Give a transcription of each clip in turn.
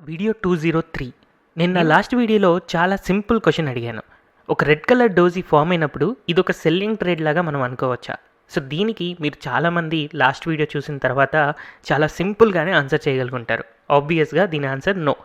Video 203 నిన్న last వీడియోలో చాలా సింపుల్ క్వశ్చన్ అడిగాను. ఒక రెడ్ కలర్ డోజీ ఫామ్ అయినప్పుడు ఇదొక సెల్లింగ్ ట్రేడ్ లాగా మనం అనుకోవచ్చా? సో దీనికి మీరు చాలామంది లాస్ట్ వీడియో చూసిన తర్వాత చాలా సింపుల్గానే ఆన్సర్ చేయగలుగుంటారు. ఆబ్వియస్గా దీని ఆన్సర్ నో.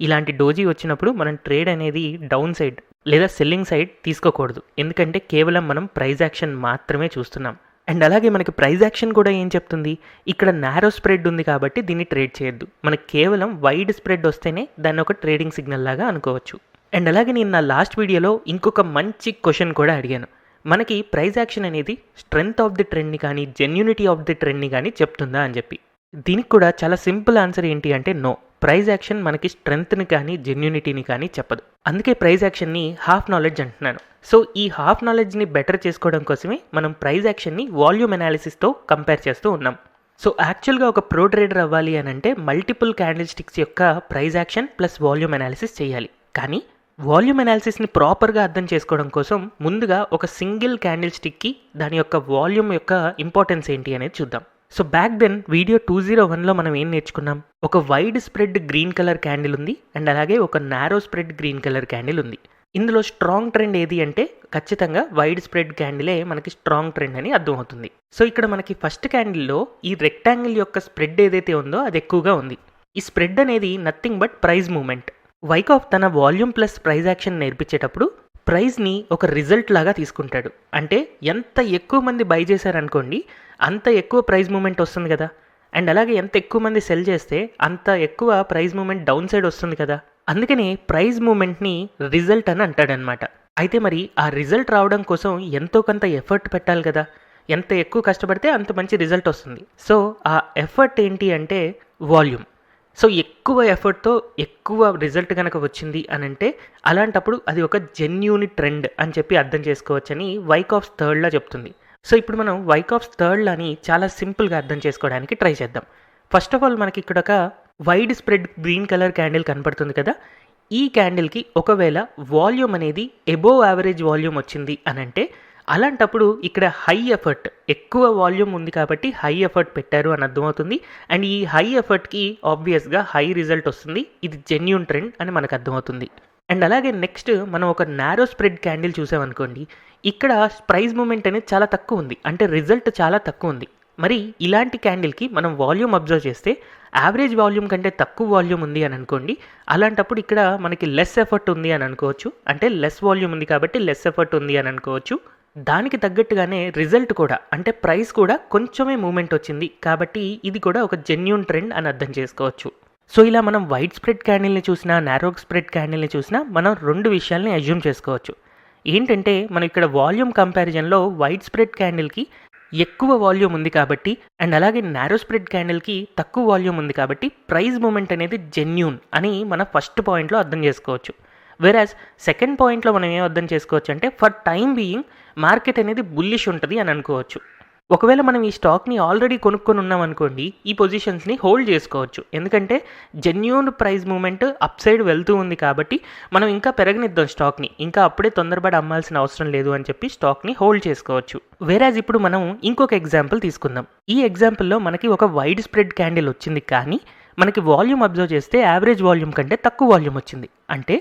ఇలాంటి డోజీ వచ్చినప్పుడు మనం ట్రేడ్ అనేది డౌన్ సైడ్ లేదా సెల్లింగ్ సైడ్ తీసుకోకూడదు. ఎందుకంటే కేవలం మనం ప్రైస్ యాక్షన్ మాత్రమే చూస్తున్నాం. అండ్ అలాగే మనకి ప్రైస్ యాక్షన్ కూడా ఏం చెప్తుంది, ఇక్కడ నారో స్ప్రెడ్ ఉంది కాబట్టి దీన్ని ట్రేడ్ చేయొద్దు. మనకి కేవలం వైడ్ స్ప్రెడ్ వస్తేనే దాన్ని ఒక ట్రేడింగ్ సిగ్నల్ లాగా అనుకోవచ్చు. అండ్ అలాగే నేను నా లాస్ట్ వీడియోలో ఇంకొక మంచి క్వశ్చన్ కూడా అడిగాను. మనకి ప్రైస్ యాక్షన్ అనేది స్ట్రెంగ్త్ ఆఫ్ ది ట్రెండ్ని కానీ జెన్యూనిటీ ఆఫ్ ది ట్రెండ్ని కానీ చెప్తుందా అని చెప్పి. దీనికి కూడా చాలా సింపుల్ ఆన్సర్ ఏంటి అంటే నో. ప్రైస్ యాక్షన్ మనకి స్ట్రెంగ్త్ని కానీ జెన్యూనిటీని కానీ చెప్పదు. అందుకే ప్రైస్ యాక్షన్ని హాఫ్ నాలెడ్జ్ అంటున్నాను. సో ఈ హాఫ్ నాలెడ్జ్ని బెటర్ చేసుకోవడం కోసమే మనం ప్రైస్ యాక్షన్ని వాల్యూమ్ అనాలిసిస్తో కంపేర్ చేస్తూ ఉన్నాం. సో యాక్చువల్గా ఒక ప్రో ట్రేడర్ అవ్వాలి అని అంటే మల్టిపుల్ క్యాండిల్ స్టిక్స్ యొక్క price action plus volume analysis చేయాలి. కానీ వాల్యూమ్ అనాలిసిస్ని ప్రాపర్గా అర్థం చేసుకోవడం కోసం ముందుగా ఒక సింగిల్ క్యాండిల్ స్టిక్కి దాని యొక్క వాల్యూమ్ యొక్క ఇంపార్టెన్స్ ఏంటి అనేది చూద్దాం. సో బ్యాక్ దెన్ వీడియో 201లో మనం ఏం నేర్చుకున్నాం, ఒక wide spread green colour candle ఉంది అండ్ అలాగే ఒక narrow spread green colour candle ఉంది. ఇందులో స్ట్రాంగ్ ట్రెండ్ ఏది అంటే ఖచ్చితంగా వైడ్ స్ప్రెడ్ క్యాండిలే మనకి స్ట్రాంగ్ ట్రెండ్ అని అర్థమవుతుంది. సో ఇక్కడ మనకి ఫస్ట్ క్యాండిల్లో ఈ రెక్టాంగిల్ యొక్క స్ప్రెడ్ ఏదైతే ఉందో అది ఎక్కువగా ఉంది. ఈ స్ప్రెడ్ అనేది నథింగ్ బట్ ప్రైస్ మూమెంట్. వైకాఫ్ తన వాల్యూమ్ ప్లస్ ప్రైస్ యాక్షన్ నేర్పించేటప్పుడు ప్రైస్ని ఒక రిజల్ట్ లాగా తీసుకుంటాడు. అంటే ఎంత ఎక్కువ మంది బై చేశారనుకోండి అంత ఎక్కువ ప్రైస్ మూమెంట్ వస్తుంది కదా. అండ్ అలాగే ఎంత ఎక్కువ మంది సెల్ చేస్తే అంత ఎక్కువ ప్రైస్ మూమెంట్ డౌన్ సైడ్ వస్తుంది కదా. అందుకని ప్రైస్ మూమెంట్ని రిజల్ట్ అని అంటాడనమాట. అయితే మరి ఆ రిజల్ట్ రావడం కోసం ఎంతో కొంత ఎఫర్ట్ పెట్టాలి కదా. ఎంత ఎక్కువ కష్టపడితే అంత మంచి రిజల్ట్ వస్తుంది. సో ఆ ఎఫర్ట్ ఏంటి అంటే వాల్యూమ్. సో ఎక్కువ ఎఫర్ట్తో ఎక్కువ రిజల్ట్ కనుక వచ్చింది అని అంటే అలాంటప్పుడు అది ఒక జెన్యూన్ ట్రెండ్ అని చెప్పి అర్థం చేసుకోవచ్చని వైకాఫ్స్ థర్డ్లా చెప్తుంది. సో ఇప్పుడు మనం వైకాఫ్స్ థర్డ్లని చాలా సింపుల్గా అర్థం చేసుకోవడానికి ట్రై చేద్దాం. ఫస్ట్ ఆఫ్ ఆల్ మనకి ఇక్కడ ఒక wide spread green colour candle కనపడుతుంది కదా. ఈ క్యాండిల్కి ఒకవేళ వాల్యూమ్ అనేది ఎబోవ్ యావరేజ్ వాల్యూమ్ వచ్చింది అని అంటే అలాంటప్పుడు ఇక్కడ హై ఎఫర్ట్, ఎక్కువ వాల్యూమ్ ఉంది కాబట్టి హై ఎఫర్ట్ పెట్టారు అని అర్థమవుతుంది. అండ్ ఈ హై ఎఫర్ట్కి ఆబ్వియస్గా హై రిజల్ట్ వస్తుంది. ఇది జెన్యూన్ ట్రెండ్ అని మనకు అర్థమవుతుంది. అండ్ అలాగే నెక్స్ట్ మనం ఒక నారో స్ప్రెడ్ క్యాండిల్ చూసామనుకోండి, ఇక్కడ ప్రైస్ మూమెంట్ అనేది చాలా తక్కువ ఉంది, అంటే రిజల్ట్ చాలా తక్కువ ఉంది. మరి ఇలాంటి క్యాండిల్కి మనం వాల్యూమ్ అబ్జర్వ్ చేస్తే యావరేజ్ వాల్యూమ్ కంటే తక్కువ వాల్యూమ్ ఉంది అని అనుకోండి. అలాంటప్పుడు ఇక్కడ మనకి లెస్ ఎఫర్ట్ ఉంది అని అనుకోవచ్చు. అంటే లెస్ వాల్యూమ్ ఉంది కాబట్టి లెస్ ఎఫర్ట్ ఉంది అని అనుకోవచ్చు. దానికి తగ్గట్టుగానే రిజల్ట్ కూడా అంటే ప్రైస్ కూడా కొంచెమే మూమెంట్ వచ్చింది కాబట్టి ఇది కూడా ఒక జెన్యూన్ ట్రెండ్ అని అర్థం చేసుకోవచ్చు. సో ఇలా మనం వైడ్ స్ప్రెడ్ క్యాండిల్ని చూసినా నారో స్ప్రెడ్ క్యాండిల్ని చూసినా మనం రెండు విషయాల్ని అజ్యూమ్ చేసుకోవచ్చు. ఏంటంటే మనం ఇక్కడ వాల్యూమ్ కంపారిజన్లో వైడ్ స్ప్రెడ్ క్యాండిల్కి ఎక్కువ వాల్యూమ్ ఉంది కాబట్టి అండ్ అలాగే నారో స్ప్రెడ్ క్యాండిల్కి తక్కువ వాల్యూమ్ ఉంది కాబట్టి ప్రైస్ మూమెంట్ అనేది జెన్యూన్ అని మన ఫస్ట్ పాయింట్లో అర్థం చేసుకోవచ్చు. వెరాజ్ సెకండ్ పాయింట్లో మనం ఏం అర్థం చేసుకోవచ్చు అంటే ఫర్ టైం బీయింగ్ మార్కెట్ అనేది బుల్లిష్ ఉంటుంది అని అనుకోవచ్చు. ఒకవేళ మనం ఈ స్టాక్ని ఆల్రెడీ కొనుక్కొని ఉన్నాం అనుకోండి, ఈ పొజిషన్స్ని హోల్డ్ చేసుకోవచ్చు. ఎందుకంటే genuine price moment upside వెళ్తూ ఉంది కాబట్టి మనం ఇంకా పెరగనిద్దాం స్టాక్ని, ఇంకా అప్పుడే తొందరపడి అమ్మాల్సిన అవసరం లేదు అని చెప్పి స్టాక్ని హోల్డ్ చేసుకోవచ్చు. వేరాజ్ ఇప్పుడు మనం ఇంకొక ఎగ్జాంపుల్ తీసుకుందాం. ఈ ఎగ్జాంపుల్లో మనకి ఒక వైడ్ స్ప్రెడ్ క్యాండిల్ వచ్చింది కానీ మనకి వాల్యూమ్ అబ్జర్వ్ చేస్తే యావరేజ్ వాల్యూమ్ కంటే తక్కువ వాల్యూమ్ వచ్చింది. అంటే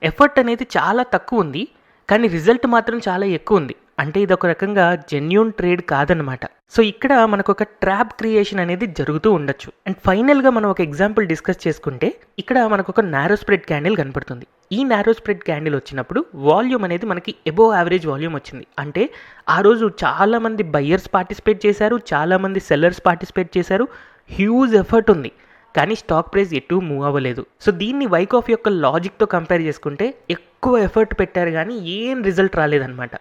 ఎఫర్ట్ అనేది చాలా తక్కువ ఉంది కానీ రిజల్ట్ మాత్రం చాలా ఎక్కువ ఉంది. అంటే ఇది ఒక రకంగా జెన్యూన్ ట్రేడ్ కాదనమాట. సో ఇక్కడ మనకు ఒక ట్రాప్ క్రియేషన్ అనేది జరుగుతూ ఉండొచ్చు. అండ్ ఫైనల్గా మనం ఒక ఎగ్జాంపుల్ డిస్కస్ చేసుకుంటే ఇక్కడ మనకు ఒక నారో స్ప్రెడ్ క్యాండిల్ కనపడుతుంది. ఈ నారో స్ప్రెడ్ క్యాండిల్ వచ్చినప్పుడు వాల్యూమ్ అనేది మనకి ఎబోవ్ యావరేజ్ వాల్యూమ్ వచ్చింది. అంటే ఆ రోజు చాలామంది బయ్యర్స్ పార్టిసిపేట్ చేశారు, చాలామంది సెల్లర్స్ పార్టిసిపేట్ చేశారు, హ్యూజ్ ఎఫర్ట్ ఉంది కానీ స్టాక్ ప్రైస్ ఎటు మూవ్ అవ్వలేదు. సో దీన్ని వైకాఫ్ యొక్క లాజిక్తో కంపేర్ చేసుకుంటే ఎక్కువ ఎఫర్ట్ పెట్టారు కానీ ఏం రిజల్ట్ రాలేదన్నమాట.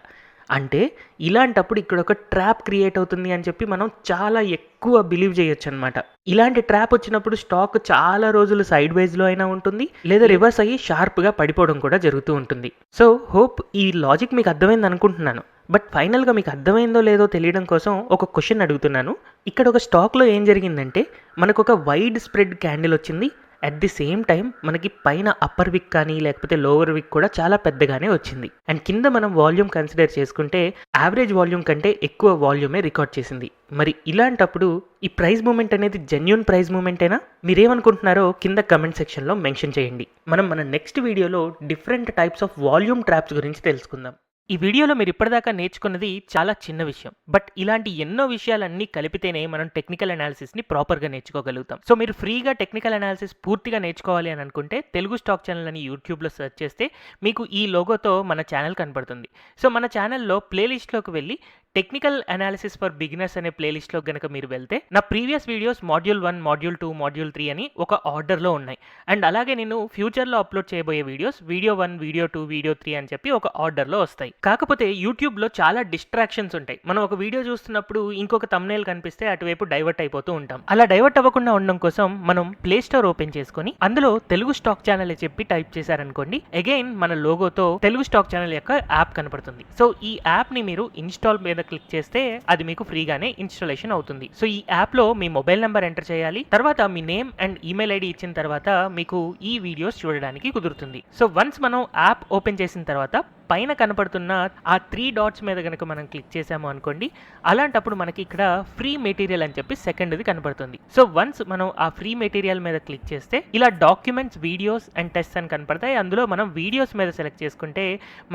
అంటే ఇలాంటప్పుడు ఇక్కడ ఒక ట్రాప్ క్రియేట్ అవుతుంది అని చెప్పి మనం చాలా ఎక్కువ బిలీవ్ చేయొచ్చు అనమాట. ఇలాంటి ట్రాప్ వచ్చినప్పుడు స్టాక్ చాలా రోజులు సైడ్ వైజ్లో అయినా ఉంటుంది లేదా రివర్స్ అయ్యి షార్ప్గా పడిపోవడం కూడా జరుగుతూ ఉంటుంది. సో హోప్ ఈ లాజిక్ మీకు అర్థమైంది అనుకుంటున్నాను. బట్ ఫైనల్గా మీకు అర్థమైందో లేదో తెలియడం కోసం ఒక క్వశ్చన్ అడుగుతున్నాను. ఇక్కడ ఒక స్టాక్లో ఏం జరిగిందంటే మనకు ఒక వైడ్ స్ప్రెడ్ క్యాండిల్ వచ్చింది అట్ ది సేమ్ టైం మనకి పైన అప్పర్ విక్ కానీ లేకపోతే లోవర్ విక్ కూడా చాలా పెద్దగానే వచ్చింది. అండ్ కింద మనం వాల్యూమ్ కన్సిడర్ చేసుకుంటే యావరేజ్ వాల్యూమ్ కంటే ఎక్కువ వాల్యూమే రికార్డ్ చేసింది. మరి ఇలాంటప్పుడు ఈ ప్రైస్ మూమెంట్ అనేది జెన్యూన్ ప్రైస్ మూమెంటేనా? మీరేమనుకుంటున్నారో కింద కమెంట్ సెక్షన్లో మెన్షన్ చేయండి. మనం మన నెక్స్ట్ వీడియోలో different types of volume traps గురించి తెలుసుకుందాం. ఈ వీడియోలో మీరు ఇప్పటిదాకా నేర్చుకున్నది చాలా చిన్న విషయం, బట్ ఇలాంటి ఎన్నో విషయాలన్నీ కలిపితేనే మనం టెక్నికల్ అనాలిసిస్ని ప్రాపర్గా నేర్చుకోగలుగుతాం. సో మీరు ఫ్రీగా టెక్నికల్ అనాలిసిస్ పూర్తిగా నేర్చుకోవాలి అని అనుకుంటే తెలుగు స్టాక్ ఛానల్ అని యూట్యూబ్లో సెర్చ్ చేస్తే మీకు ఈ లోగోతో మన ఛానల్ కనపడుతుంది. సో మన ఛానల్లో ప్లేలిస్ట్లోకి వెళ్ళి టెక్నికల్ అనాలిసిస్ ఫర్ బిగినర్స్ అనే ప్లేలిస్ట్లో కనుక మీరు వెళ్తే నా previous videos module 1, module 2, module 3 అని ఒక ఆర్డర్లో ఉన్నాయి. అండ్ అలాగే నేను ఫ్యూచర్లో అప్లోడ్ చేయబోయే వీడియోస్ వీడియో 1, వీడియో 2, వీడియో 3 అని చెప్పి ఒక ఆర్డర్లో వస్తాయి. కాకపోతే యూట్యూబ్లో చాలా డిస్ట్రాక్షన్స్ ఉంటాయి. మనం ఒక వీడియో చూస్తున్నప్పుడు ఇంకొక థంబ్నెయిల్ కనిపిస్తే అటువైపు డైవర్ట్ అయిపోతూ ఉంటాం. అలా డైవర్ట్ అవ్వకుండా ఉండడం కోసం మనం ప్లే స్టోర్ ఓపెన్ చేసుకొని అందులో తెలుగు స్టాక్ ఛానల్ చెప్పి టైప్ చేశారనుకోండి, అగైన్ మన లోగోతో తెలుగు స్టాక్ ఛానల్ యొక్క యాప్ కనపడుతుంది. సో ఈ యాప్ని మీరు ఇన్స్టాల్ మీద క్లిక్ చేస్తే అది మీకు ఫ్రీగానే ఇన్స్టాలేషన్ అవుతుంది. సో ఈ యాప్లో మీ మొబైల్ నెంబర్ ఎంటర్ చేయాలి, తర్వాత మీ నేమ్ అండ్ ఈమెయిల్ ఐడి ఇచ్చిన తర్వాత మీకు ఈ వీడియోస్ చూడడానికి కుదురుతుంది. సో వన్స్ మనం యాప్ ఓపెన్ చేసిన తర్వాత పైన కనపడుతున్న ఆ 3 డాట్స్ మీద కనుక మనం క్లిక్ చేసాము అనుకోండి, అలాంటప్పుడు మనకి ఇక్కడ ఫ్రీ మెటీరియల్ అని చెప్పి సెకండ్ది కనపడుతుంది. సో వన్స్ మనం ఆ ఫ్రీ మెటీరియల్ మీద క్లిక్ చేస్తే ఇలా డాక్యుమెంట్స్, వీడియోస్ అండ్ టెస్ట్స్ అని కనపడతాయి. అందులో మనం వీడియోస్ మీద సెలెక్ట్ చేసుకుంటే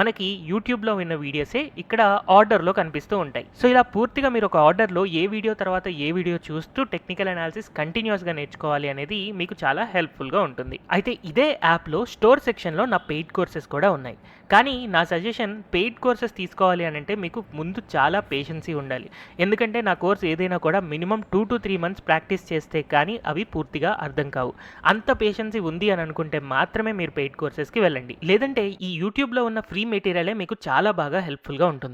మనకి యూట్యూబ్లో ఉన్న వీడియోసే ఇక్కడ ఆర్డర్లో కనిపిస్తూ ఉంటాయి. సో ఇలా పూర్తిగా మీరు ఒక ఆర్డర్లో ఏ వీడియో తర్వాత ఏ వీడియో చూస్తూ టెక్నికల్ అనాలిసిస్ కంటిన్యూస్గా నేర్చుకోవాలి అనేది మీకు చాలా హెల్ప్ఫుల్గా ఉంటుంది. అయితే ఇదే యాప్లో స్టోర్ సెక్షన్లో నా పెయిడ్ కోర్సెస్ కూడా ఉన్నాయి. కానీ నా సజెషన్ పెయిడ్ కోర్సెస్ తీసుకోవాలి అని అంటే మీకు ముందు చాలా పేషెన్సీ ఉండాలి. ఎందుకంటే నా కోర్స్ ఏదైనా కూడా మినిమం 2 to 3 months ప్రాక్టీస్ చేస్తే కానీ అవి పూర్తిగా అర్థం కావు. అంత పేషెన్సీ ఉంది అని అనుకుంటే మాత్రమే మీరు పెయిడ్ కోర్సెస్కి వెళ్ళండి. లేదంటే ఈ యూట్యూబ్లో ఉన్న ఫ్రీ మెటీరియలే మీకు చాలా బాగా హెల్ప్ఫుల్గా ఉంటుంది.